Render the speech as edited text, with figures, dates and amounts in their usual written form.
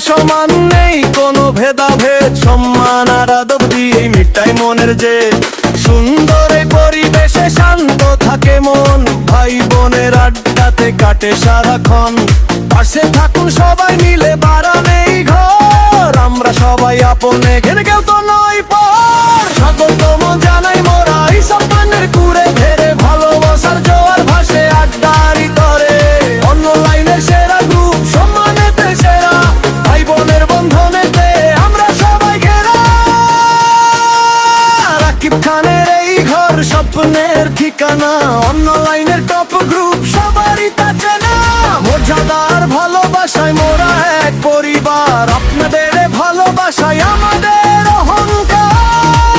সমান, নেই কোনো ভেদাভেদ, সম্মান আর আদব দিয়ে মিটাই মনের যে। সুন্দর এই পরিবেশে শান্ত থাকে মন, ভাই বোনের আড্ডাতে কাটে সারাক্ষণ। পাশে থাকুন সবাই মিলে, বাড়া নেই ঘর, আমরা সবাই আপনে ঘের, কেউ তো নয় পর। স্বাগতম জানাই মোরা এই সম্মানের কুড়ে ঘেরে, ভালোবাসার জোয়ার ভাসে আড্ডারি তরে। অনলাইনের সেরা গ্রুপ, সম্মানেতে সেরা, ভাই বোনের বন্ধনেতে আমরা সবাই ঘেরা। রাকিব খানের এই ঘর স্বপ্নের ঠিকানা, অনলাইনের টপ গ্রুপ সবারই তা চেনা। মর্যাদার ভালোবাসায় মোরা এক পরিবার, আপনাদের